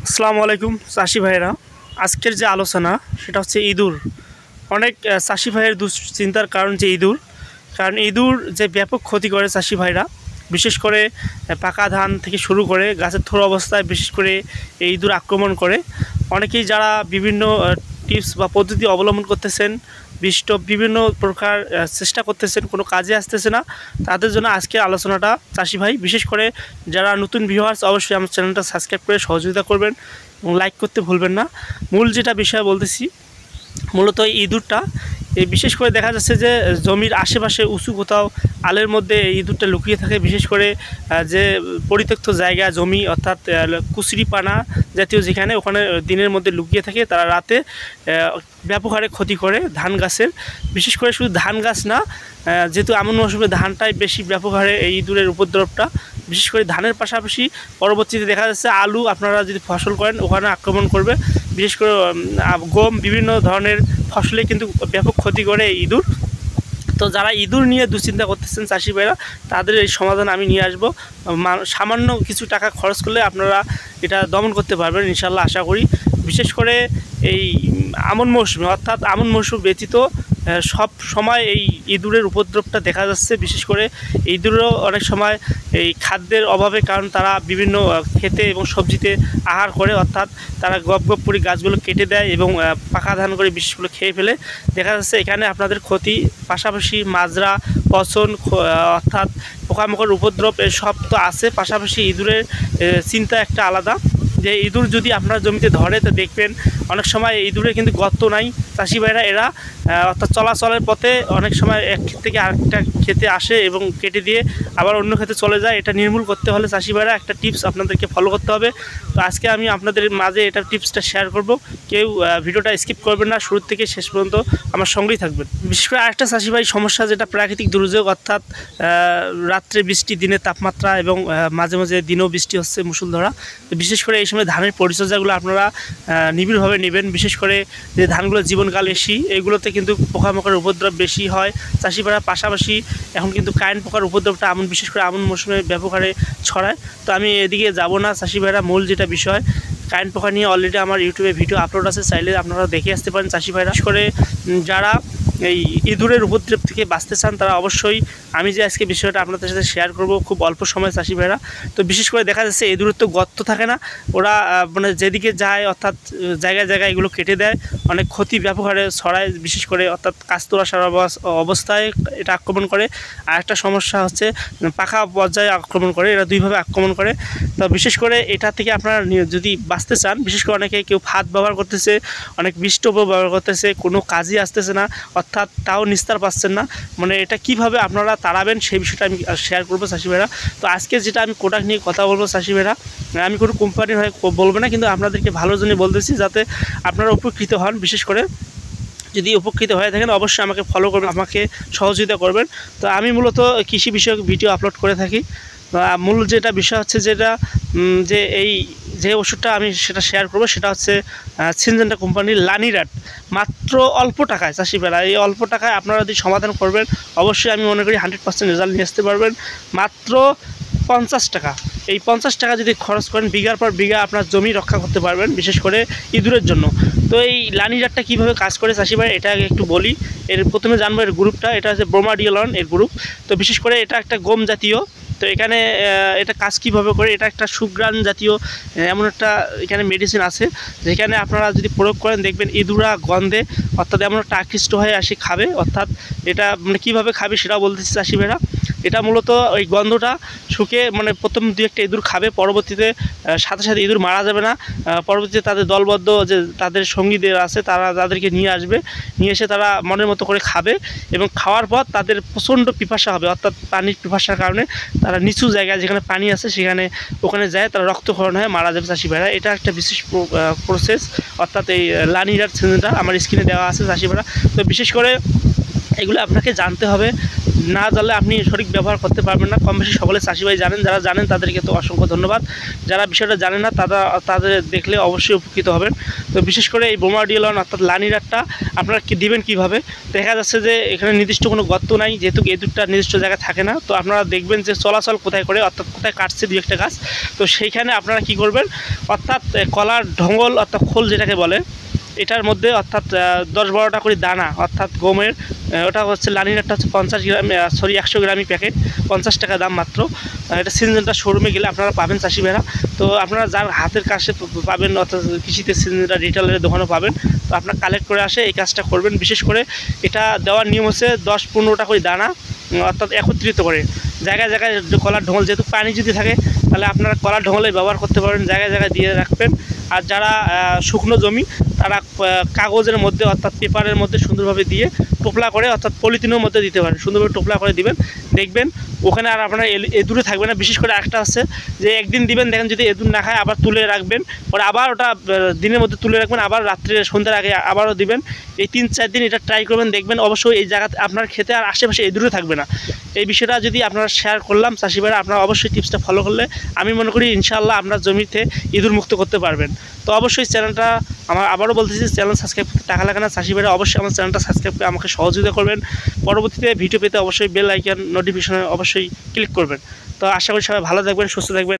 আসসালামু আলাইকুম চাষি ভাইরা। আজকের যে আলোচনা সেটা হচ্ছে ইঁদুর। অনেক চাষি ভাইয়ের দুশ্চিন্তার কারণ যে ইঁদুর, কারণ ইঁদুর যে ব্যাপক ক্ষতি করে চাষি ভাইরা, বিশেষ করে পাকা ধান থেকে শুরু করে গাছের থোড় অবস্থায় বিশেষ করে এই ইঁদুর আক্রমণ করে। অনেকেই যারা বিভিন্ন টিপস বা পদ্ধতি অবলম্বন করতেছেন, বিভিন্ন প্রকার চেষ্টা করতেছেন, কোনো কাজে আসতেছে না, তাদের জন্য আজকের আলোচনাটা চাষি ভাই। বিশেষ করে যারা নতুন ভিউয়ার্স অবশ্যই আমার চ্যানেলটা সাবস্ক্রাইব করে সহযোগিতা করবেন এবং লাইক করতে ভুলবেন না। মূল যেটা বিষয় বলতেছি, মূলত এই ইঁদুরটা এই বিশেষ করে দেখা যাচ্ছে যে জমির আশেপাশে উঁচু কোথাও আলের মধ্যে এই ইঁদুরটা লুকিয়ে থাকে। বিশেষ করে যে পরিত্যক্ত জায়গা জমি, অর্থাৎ কুচরিপানা জাতীয় যেখানে, ওখানে দিনের মধ্যে লুকিয়ে থাকে। তারা রাতে ব্যাপক হারে ক্ষতি করে ধান গাছের। বিশেষ করে শুধু ধান গাছ না, যেহেতু আমন মৌসুমে ধানটাই বেশি ব্যাপক হারে এই ইঁদুরের উপদ্রবটা। বিশেষ করে ধানের পাশাপাশি পরবর্তীতে দেখা যাচ্ছে আলু আপনারা যদি ফসল করেন ওখানে আক্রমণ করবে। বিশেষ করে গম, বিভিন্ন ধরনের ফসলে কিন্তু ব্যাপক ক্ষতি করে এই ইঁদুর। তো যারা ইঁদুর নিয়ে দুশ্চিন্তা করতেছেন চাষি ভাইরা, তাদের এই সমাধান আমি নিয়ে আসবো। সামান্য কিছু টাকা খরচ করলে আপনারা এটা দমন করতে পারবেন ইনশাল্লাহ, আশা করি। বিশেষ করে এই আমন মৌসুমে, অর্থাৎ আমন মৌসুম ব্যতীত সব সময় এই ইঁদুরের উপদ্রবটা দেখা যাচ্ছে। বিশেষ করে ইঁদুরও অনেক সময় এই খাদ্যের অভাবে, কারণ তারা বিভিন্ন খেতে এবং সবজিতে আহার করে, অর্থাৎ তারা গপ গপ করে গাছগুলো কেটে দেয় এবং পাকা ধান করে বিশেষগুলো খেয়ে ফেলে। দেখা যাচ্ছে এখানে আপনাদের ক্ষতি, পাশাপাশি মাজরা, পচন, অর্থাৎ পোকামাকড় উপদ্রব সব তো আছে, পাশাপাশি ইঁদুরের চিন্তা একটা আলাদা। যে ইঁদুর যদি আপনার জমিতে ধরে তো দেখবেন অনেক সময় ইঁদুরের কিন্তু গর্ত নাই চাষি ভাইরা। এরা অর্থাৎ চলাচলের পথে অনেক সময় এক ক্ষেত থেকে আরেকটা ক্ষেতে আসে এবং কেটে দিয়ে আবার অন্য ক্ষেতে চলে যায়। এটা নির্মূল করতে হলে চাষি ভাইরা একটা টিপস আপনাদেরকে ফলো করতে হবে। তো আজকে আমি আপনাদের মাঝে এটা টিপসটা শেয়ার করব। কেউ ভিডিওটা স্কিপ করবেন না, শুরু থেকে শেষ পর্যন্ত আমার সঙ্গেই থাকবেন। বিশেষ করে আরেকটা চাষি ভাই সমস্যা, যেটা প্রাকৃতিক দুর্যোগ, অর্থাৎ রাত্রে বৃষ্টি, দিনে তাপমাত্রা এবং মাঝে মাঝে দিনেও বৃষ্টি হচ্ছে মুষলধারা। তো বিশেষ করে এই সময় ধানের পরিচর্যাগুলো আপনারা নিবিড়ভাবে নেবেন। বিশেষ করে যে ধানগুলো জীবনকাল বেশি, এগুলোতে কিন্তু পোকামাকড়ের উপদ্রব বেশি হয় চাষি ভাইরা। পাশাপাশি এখন কিন্তু কারেন্ট পোকার উপদ্রবটা বিশেষ করে আমন মৌসুমে ব্যাপক হারে ছড়ায়। তো আমি এদিকে যাব না চাষি ভাইরা, মূল যেটা বিষয় কারেন্ট পোকা নিয়ে অলরেডি আমার ইউটিউবে ভিডিও আপলোড আছে, চাইলে আপনারা দেখে আসতে পারেন চাষি ভাইরা। বিশেষ করে যারা এই ইঁদুরের উপদ্রব থেকে বাঁচতে চান তারা অবশ্যই আমি যে আজকে বিষয়টা আপনাদের সাথে শেয়ার করব খুব অল্প সময় চাষি ভাইরা। তো বিশেষ করে দেখা যাচ্ছে ইঁদুরের তো গর্ত থাকে না, ওরা মানে যেদিকে যায়, অর্থাৎ জায়গায় জায়গায় এগুলো কেটে দেয়, অনেক ক্ষতি ব্যাপক হারে ছড়ায়। বিশেষ করে অর্থাৎ কাস্তরা সারা অবস্থায় এটা আক্রমণ করে। আর একটা সমস্যা হচ্ছে পাখা পর্যায়ে আক্রমণ করে, এরা দুইভাবে আক্রমণ করে। তো বিশেষ করে এটা থেকে আপনারা যদি বাঁচতে চান, বিশেষ করে অনেকে কেউ ফাঁদ ব্যবহার করতেছে, অনেক বিষটোপও ব্যবহার করতেছে, কোনো কাজই আসতেছে না, অর্থাৎ তাও নিস্তার পাচ্ছেন না। মানে এটা কিভাবে আপনারা তাড়াবেন সেই বিষয়টা আমি শেয়ার করবো চাষি ভাইরা। তো আজকে যেটা আমি প্রোডাক্ট নিয়ে কথা বলবো চাষি ভাইরা, আমি কোনো কোম্পানির হয়ে বলবো না, কিন্তু আপনাদেরকে ভালোর জন্য বলতেছি যাতে আপনারা উপকৃত হন। বিশেষ করে যদি উপকৃত হয়ে থাকেন অবশ্যই আমাকে ফলো করবেন, আমাকে সহযোগিতা করবেন। তো আমি মূলত কৃষি বিষয়ক ভিডিও আপলোড করে থাকি। মূল যেটা বিষয় হচ্ছে যেটা যে এই যে ওষুধটা আমি সেটা শেয়ার করবো, সেটা হচ্ছে সিনজেন্টা কোম্পানির লানিরাট। মাত্র অল্প টাকায় চাষি ভাইরা, এই অল্প টাকায় আপনারা যদি সমাধান করবেন অবশ্যই আমি মনে করি 100% রেজাল্ট নিয়ে আসতে পারবেন। মাত্র 50 টাকা, এই 50 টাকা যদি খরচ করেন বিঘার পর বিঘা আপনার জমি রক্ষা করতে পারবেন, বিশেষ করে ইঁদুরের জন্য। তো এই লানিরাটটা কীভাবে কাজ করে চাষি ভাই, এটা একটু বলি। এর প্রথমে জানবো এর গ্রুপটা, এটা হচ্ছে ব্রোমাডিওলন এর গ্রুপ। তো বিশেষ করে এটা একটা গম জাতীয়। তো এখানে এটা কাজ কীভাবে করে, এটা একটা সুগ্রাণ জাতীয় এমন একটা এখানে মেডিসিন আছে, যেখানে আপনারা যদি প্রয়োগ করেন দেখবেন ইঁদুরা গন্ধে, অর্থাৎ এমন একটা আকৃষ্ট হয়ে আসে খাবে। অর্থাৎ এটা মানে কীভাবে খাবে সেটাও বলতেছি চাষি ভাইরা। এটা মূলত ওই গন্ধটা শুকে, মানে প্রথম দু একটা ইঁদুর খাবে, পরবর্তীতে সাথে সাথে ইঁদুর মারা যাবে না, পরবর্তীতে তাদের দলবদ্ধ যে তাদের সঙ্গীদের আছে তাদেরকে নিয়ে আসবে, নিয়ে এসে তারা মনের মতো করে খাবে। এবং খাওয়ার পর তাদের প্রচণ্ড পিপাসা হবে, অর্থাৎ পানির পিপাসার কারণে তারা নিচু জায়গায় যেখানে পানি আছে ওখানে যায়, তারা রক্তক্ষরণ হয়ে মারা যাবে চাষি ভাইরা। এটা একটা বিশেষ প্রসেস, অর্থাৎ এই লানিরাট সিনজেন্টা আমার স্ক্রিনে দেওয়া আছে চাষি ভাইরা। তো বিশেষ করে এগুলো আপনাকে জানতে হবে, না জানলে আপনি সঠিক ব্যবহার করতে পারবেন না। কম বেশি সকলে চাষি ভাই জানেন, যারা জানেন তাদেরকে তো অসংখ্য ধন্যবাদ। যারা বিষয়টা জানেন না তাদের দেখলে অবশ্যই উপকৃত হবেন। তো বিশেষ করে এই বোমাডিওলন অর্থাৎ লানিরাটটা আপনারা দিবেন কীভাবে? দেখা যাচ্ছে যে এখানে নির্দিষ্ট কোনো গর্ত নাই, যেহেতু ইঁদুরটা নির্দিষ্ট জায়গায় থাকে না। তো আপনারা দেখবেন যে চলাচল কোথায় করে, অর্থাৎ কোথায় কাটছে দুই একটা গাছ, তো সেইখানে আপনারা কি করবেন, অর্থাৎ কলার ঢঙ্গল অর্থাৎ খোল যেটাকে বলে, এটার মধ্যে অর্থাৎ 10-12টা করে দানা, অর্থাৎ গমের, ওটা হচ্ছে লানিনারটা হচ্ছে 50 গ্রাম, 100 গ্রামই প্যাকেট, 50 টাকা দাম মাত্র। এটা সিনজেন্টা শোরুমে গেলে আপনারা পাবেন চাষি ভাইরা। তো আপনারা যার হাতের কাছে পাবেন, অর্থাৎ কৃষিতে সিনজেন্টা রিটেলের দোকানও পাবেন। তো আপনারা কালেক্ট করে আসে এই কাজটা করবেন। বিশেষ করে এটা দেওয়ার নিয়ম হচ্ছে 10-15টা করে দানা, অর্থাৎ একত্রিত করে জায়গায় জায়গায় কলার ঢোঙল, যেহেতু পানি যদি থাকে তাহলে আপনারা কলার ঢোঙলে ব্যবহার করতে পারেন, জায়গায় জায়গায় দিয়ে রাখবেন। আর যারা শুকনো জমি তারা কাগজের মধ্যে অর্থাৎ পেপারের মধ্যে সুন্দরভাবে দিয়ে টোপলা করে, অর্থাৎ পলিথিনের মধ্যে দিতে পারেন, সুন্দরভাবে টোপলা করে দিবেন। দেখবেন ওখানে আর আপনার এঁদুরে থাকবে না। বিশেষ করে একটা আছে যে একদিন দিবেন, দেখেন যদি এঁদুর না খায় আবার তুলে রাখবেন, পরে আবার ওটা দিনের মধ্যে তুলে রাখবেন, আবার রাত্রে সন্ধ্যার আগে আবারও দিবেন। এই 3-4 দিন এটা ট্রাই করবেন, দেখবেন অবশ্যই এই জায়গাতে আপনার খেতে আর আশেপাশে এঁদুরে থাকবে না। এই বিষয়টা যদি আপনারা শেয়ার করলাম চাষি ভাইরা, আপনারা অবশ্যই টিপসটা ফলো করলে আমি মনে করি ইনশাআল্লাহ আপনার জমিতে ইঁদুর মুক্ত করতে পারবেন। তো অবশ্যই চ্যানেলটা আমার আবারও বলতেছি, চ্যানেল সাবস্ক্রাইব করতে টাকা লাগে না। চাষি ভাইরা অবশ্যই আমার চ্যানেলটা সাবস্ক্রাইব করে আমাকে সহযোগিতা করবেন। পরবর্তীতে ভিডিও পেতে অবশ্যই বেল আইকন নোটিফিকেশনে অবশ্যই ক্লিক করবেন। তো আশা করি সবাই ভালো থাকবেন, সুস্থ থাকবেন।